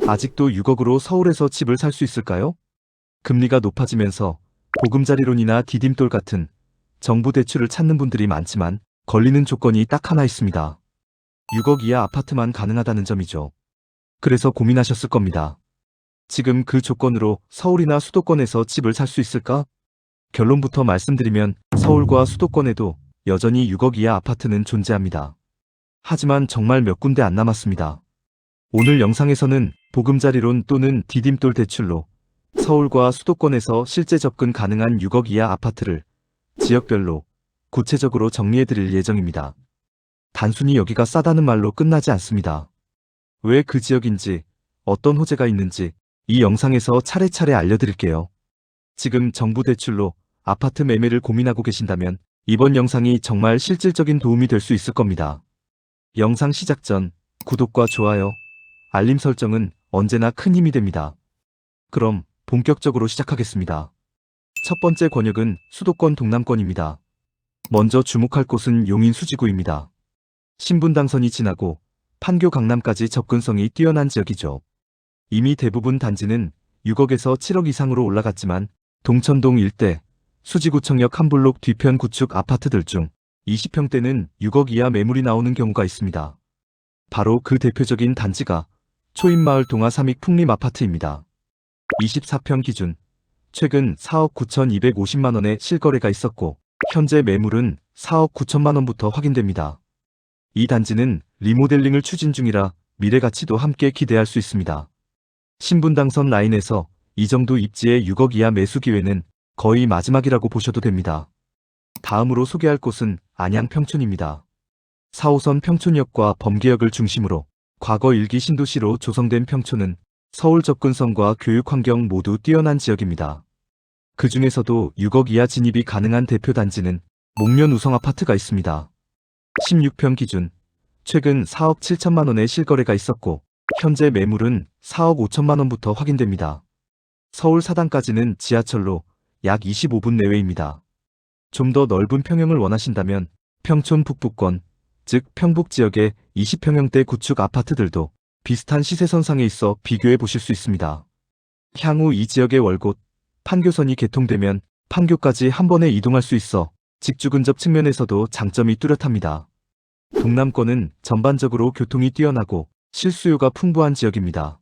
아직도 6억으로 서울에서 집을 살 수 있을까요? 금리가 높아지면서 보금자리론이나 디딤돌 같은 정부 대출을 찾는 분들이 많지만 걸리는 조건이 딱 하나 있습니다. 6억 이하 아파트만 가능하다는 점이죠. 그래서 고민하셨을 겁니다. 지금 그 조건으로 서울이나 수도권에서 집을 살 수 있을까? 결론부터 말씀드리면 서울과 수도권에도 여전히 6억 이하 아파트는 존재합니다. 하지만 정말 몇 군데 안 남았습니다. 오늘 영상에서는 보금자리론 또는 디딤돌 대출로 서울과 수도권에서 실제 접근 가능한 6억 이하 아파트를 지역별로 구체적으로 정리해드릴 예정입니다. 단순히 여기가 싸다는 말로 끝나지 않습니다. 왜 그 지역인지, 어떤 호재가 있는지 이 영상에서 차례차례 알려드릴게요. 지금 정부 대출로 아파트 매매를 고민하고 계신다면 이번 영상이 정말 실질적인 도움이 될 수 있을 겁니다. 영상 시작 전 구독과 좋아요, 알림 설정은 언제나 큰 힘이 됩니다. 그럼 본격적으로 시작하겠습니다. 첫 번째 권역은 수도권 동남권입니다. 먼저 주목할 곳은 용인 수지구입니다. 신분당선이 지나고 판교 강남까지 접근성이 뛰어난 지역이죠. 이미 대부분 단지는 6억에서 7억 이상으로 올라갔지만 동천동 일대, 수지구청역 한 블록 뒤편 구축 아파트들 중 20평대는 6억 이하 매물이 나오는 경우가 있습니다. 바로 그 대표적인 단지가 초인마을 동화 삼익 풍림 아파트입니다. 24평 기준, 최근 4억 9,250만원의 실거래가 있었고 현재 매물은 4억 9천만원부터 확인됩니다. 이 단지는 리모델링을 추진 중이라 미래 가치도 함께 기대할 수 있습니다. 신분당선 라인에서 이 정도 입지의 6억 이하 매수 기회는 거의 마지막이라고 보셔도 됩니다. 다음으로 소개할 곳은 안양 평촌입니다. 4호선 평촌역과 범계역을 중심으로 과거 일기 신도시로 조성된 평촌은 서울 접근성과 교육 환경 모두 뛰어난 지역입니다. 그 중에서도 6억 이하 진입이 가능한 대표 단지는 목면 우성 아파트가 있습니다. 16평 기준, 최근 4억 7천만원의 실거래가 있었고 현재 매물은 4억 5천만원부터 확인됩니다. 서울 사당까지는 지하철로 약 25분 내외입니다. 좀 더 넓은 평형을 원하신다면 평촌 북부권, 즉 평북 지역의 20평형대 구축 아파트들도 비슷한 시세선상에 있어 비교해 보실 수 있습니다. 향후 이 지역의 월곶, 판교선이 개통되면 판교까지 한 번에 이동할 수 있어 직주 근접 측면에서도 장점이 뚜렷합니다. 동남권은 전반적으로 교통이 뛰어나고 실수요가 풍부한 지역입니다.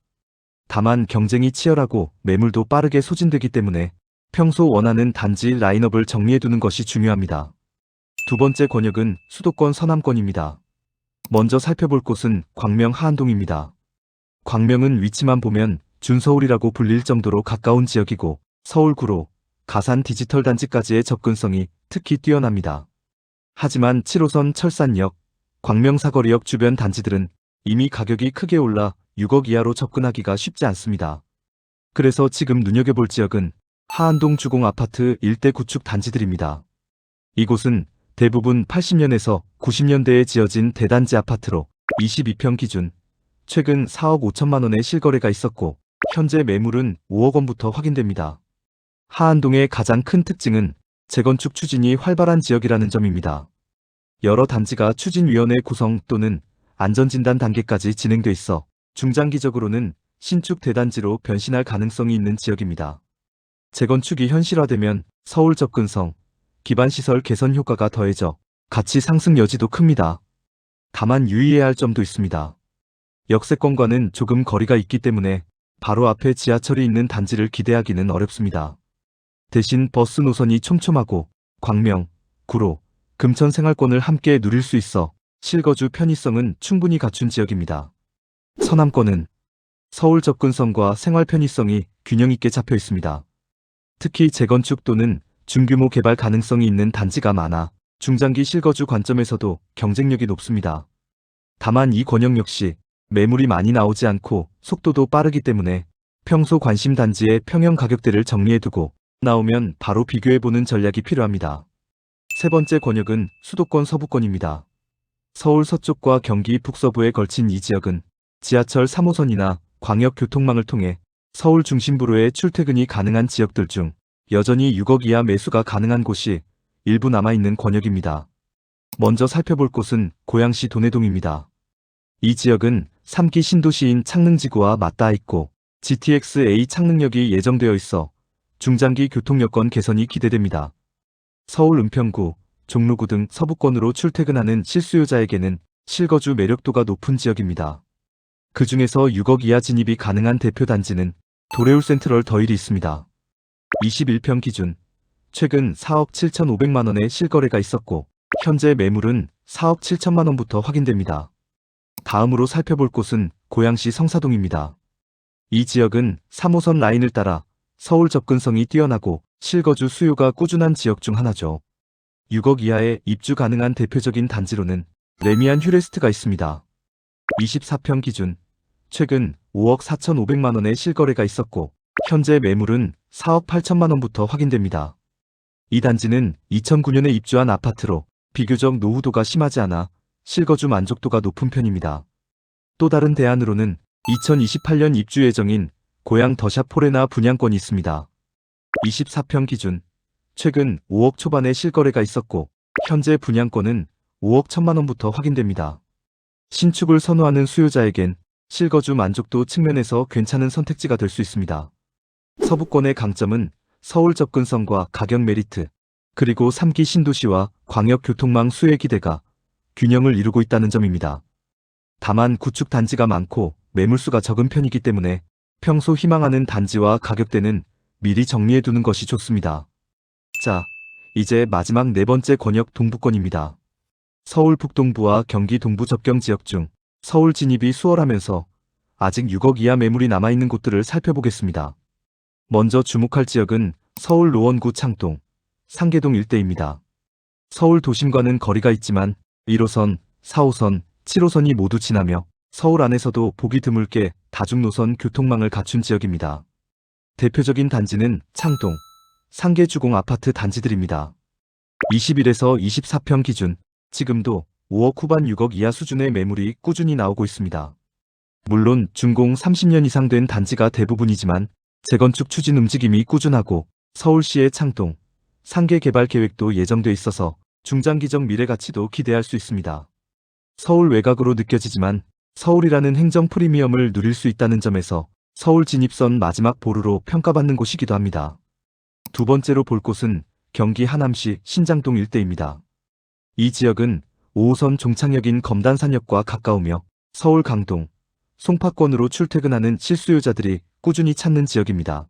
다만 경쟁이 치열하고 매물도 빠르게 소진되기 때문에 평소 원하는 단지 라인업을 정리해두는 것이 중요합니다. 두 번째 권역은 수도권 서남권입니다. 먼저 살펴볼 곳은 광명 하안동입니다. 광명은 위치만 보면 준서울이라고 불릴 정도로 가까운 지역이고 서울 구로, 가산 디지털 단지까지의 접근성이 특히 뛰어납니다. 하지만 7호선 철산역, 광명 사거리역 주변 단지들은 이미 가격이 크게 올라 6억 이하로 접근하기가 쉽지 않습니다. 그래서 지금 눈여겨볼 지역은 하안동 주공 아파트 일대 구축 단지들입니다. 이곳은 대부분 80년에서 90년대에 지어진 대단지 아파트로 22평 기준, 최근 4억 5천만원의 실거래가 있었고 현재 매물은 5억 원부터 확인됩니다. 하안동의 가장 큰 특징은 재건축 추진이 활발한 지역이라는 점입니다. 여러 단지가 추진위원회 구성 또는 안전진단 단계까지 진행돼 있어 중장기적으로는 신축 대단지로 변신할 가능성이 있는 지역입니다. 재건축이 현실화되면 서울 접근성, 기반시설 개선 효과가 더해져 가치 상승 여지도 큽니다. 다만 유의해야 할 점도 있습니다. 역세권과는 조금 거리가 있기 때문에 바로 앞에 지하철이 있는 단지를 기대하기는 어렵습니다. 대신 버스 노선이 촘촘하고 광명, 구로, 금천 생활권을 함께 누릴 수 있어 실거주 편의성은 충분히 갖춘 지역입니다. 서남권은 서울 접근성과 생활 편의성이 균형 있게 잡혀 있습니다. 특히 재건축 또는 중규모 개발 가능성이 있는 단지가 많아 중장기 실거주 관점에서도 경쟁력이 높습니다. 다만 이 권역 역시 매물이 많이 나오지 않고 속도도 빠르기 때문에 평소 관심 단지의 평형 가격대를 정리해두고 나오면 바로 비교해보는 전략이 필요합니다. 세 번째 권역은 수도권 서부권입니다. 서울 서쪽과 경기 북서부에 걸친 이 지역은 지하철 3호선이나 광역교통망을 통해 서울 중심부로의 출퇴근이 가능한 지역들 중 여전히 6억 이하 매수가 가능한 곳이 일부 남아있는 권역입니다. 먼저 살펴볼 곳은 고양시 돈해동입니다. 이 지역은 3기 신도시인 창릉지구와 맞닿아 있고 GTX-A 창릉역이 예정되어 있어 중장기 교통 여건 개선이 기대됩니다. 서울 은평구, 종로구 등 서부권으로 출퇴근하는 실수요자에게는 실거주 매력도가 높은 지역입니다. 그 중에서 6억 이하 진입이 가능한 대표 단지는 도레울 센트럴 더힐이 있습니다. 21평 기준, 최근 4억 7,500만 원의 실거래가 있었고 현재 매물은 4억 7천만 원부터 확인됩니다. 다음으로 살펴볼 곳은 고양시 성사동입니다. 이 지역은 3호선 라인을 따라 서울 접근성이 뛰어나고 실거주 수요가 꾸준한 지역 중 하나죠. 6억 이하에 입주 가능한 대표적인 단지로는 레미안 휴레스트가 있습니다. 24평 기준, 최근 5억 4,500만 원의 실거래가 있었고 현재 매물은 4억 8천만 원부터 확인됩니다. 이 단지는 2009년에 입주한 아파트로 비교적 노후도가 심하지 않아 실거주 만족도가 높은 편입니다. 또 다른 대안으로는 2028년 입주 예정인 고양 더샵 포레나 분양권이 있습니다. 24평 기준, 최근 5억 초반의 실거래가 있었고 현재 분양권은 5억 1천만 원부터 확인됩니다. 신축을 선호하는 수요자에겐 실거주 만족도 측면에서 괜찮은 선택지가 될 수 있습니다. 서부권의 강점은 서울 접근성과 가격 메리트, 그리고 3기 신도시와 광역교통망 수혜 기대가 균형을 이루고 있다는 점입니다. 다만 구축 단지가 많고 매물수가 적은 편이기 때문에 평소 희망하는 단지와 가격대는 미리 정리해두는 것이 좋습니다. 자, 이제 마지막 네 번째 권역 동부권입니다. 서울 북동부와 경기 동부 접경 지역 중 서울 진입이 수월하면서 아직 6억 이하 매물이 남아있는 곳들을 살펴보겠습니다. 먼저 주목할 지역은 서울 노원구 창동, 상계동 일대입니다. 서울 도심과는 거리가 있지만 1호선, 4호선, 7호선이 모두 지나며 서울 안에서도 보기 드물게 다중노선 교통망을 갖춘 지역입니다. 대표적인 단지는 창동, 상계주공 아파트 단지들입니다. 21에서 24평 기준, 지금도 5억 후반 6억 이하 수준의 매물이 꾸준히 나오고 있습니다. 물론 준공 30년 이상 된 단지가 대부분이지만 재건축 추진 움직임이 꾸준하고 서울시의 창동, 상계 개발 계획도 예정돼 있어서 중장기적 미래 가치도 기대할 수 있습니다. 서울 외곽으로 느껴지지만 서울이라는 행정 프리미엄을 누릴 수 있다는 점에서 서울 진입선 마지막 보루로 평가받는 곳이기도 합니다. 두 번째로 볼 곳은 경기 하남시 신장동 일대입니다. 이 지역은 5호선 종착역인 검단산역과 가까우며 서울 강동, 송파권으로 출퇴근하는 실수요자들이 꾸준히 찾는 지역입니다.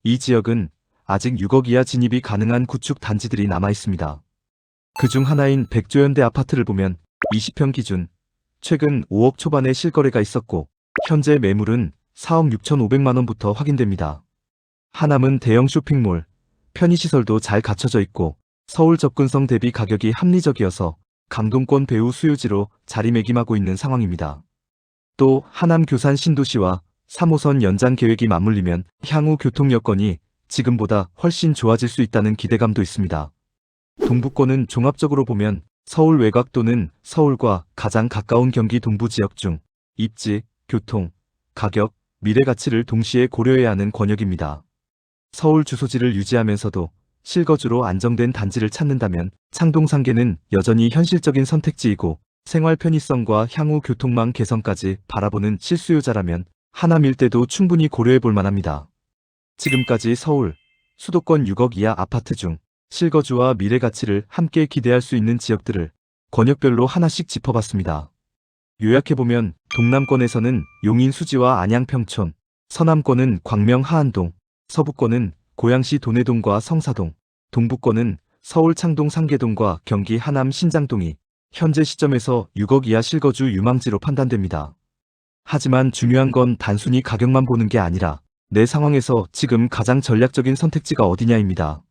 이 지역은 아직 6억 이하 진입이 가능한 구축 단지들이 남아 있습니다. 그중 하나인 백조현대 아파트를 보면 20평 기준, 최근 5억 초반의 실거래가 있었고 현재 매물은 4억 6,500만 원부터 확인됩니다. 하남은 대형 쇼핑몰, 편의시설도 잘 갖춰져 있고 서울 접근성 대비 가격이 합리적이어서 강동권 배후 수요지로 자리매김하고 있는 상황입니다. 또 하남 교산 신도시와 3호선 연장 계획이 맞물리면 향후 교통 여건이 지금보다 훨씬 좋아질 수 있다는 기대감도 있습니다. 동부권은 종합적으로 보면 서울 외곽 또는 서울과 가장 가까운 경기 동부 지역 중 입지, 교통, 가격, 미래 가치를 동시에 고려해야 하는 권역입니다. 서울 주소지를 유지하면서도 실거주로 안정된 단지를 찾는다면 창동 상계는 여전히 현실적인 선택지이고 생활 편의성과 향후 교통망 개선까지 바라보는 실수요자라면 하남 일대도 충분히 고려해 볼 만합니다. 지금까지 서울, 수도권 6억 이하 아파트 중 실거주와 미래 가치를 함께 기대할 수 있는 지역들을 권역별로 하나씩 짚어봤습니다. 요약해보면 동남권에서는 용인 수지와 안양 평촌, 서남권은 광명 하안동, 서부권은 고양시 도내동과 성사동, 동부권은 서울 창동 상계동과 경기 하남 신장동이 현재 시점에서 6억 이하 실거주 유망지로 판단됩니다. 하지만 중요한 건 단순히 가격만 보는 게 아니라 내 상황에서 지금 가장 전략적인 선택지가 어디냐입니다.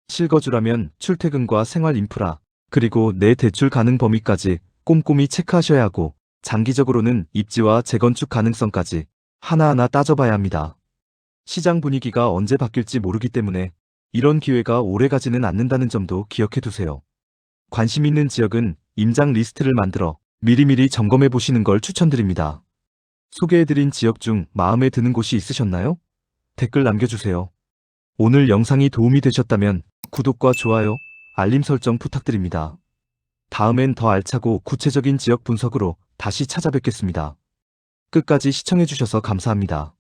실거주라면 출퇴근과 생활 인프라, 그리고 내 대출 가능 범위까지 꼼꼼히 체크하셔야 하고 장기적으로는 입지와 재건축 가능성까지 하나하나 따져봐야 합니다. 시장 분위기가 언제 바뀔지 모르기 때문에 이런 기회가 오래가지는 않는다는 점도 기억해 두세요. 관심 있는 지역은 임장 리스트를 만들어 미리미리 점검해 보시는 걸 추천드립니다. 소개해드린 지역 중 마음에 드는 곳이 있으셨나요? 댓글 남겨주세요. 오늘 영상이 도움이 되셨다면 구독과 좋아요, 알림 설정 부탁드립니다. 다음엔 더 알차고 구체적인 지역 분석으로 다시 찾아뵙겠습니다. 끝까지 시청해주셔서 감사합니다.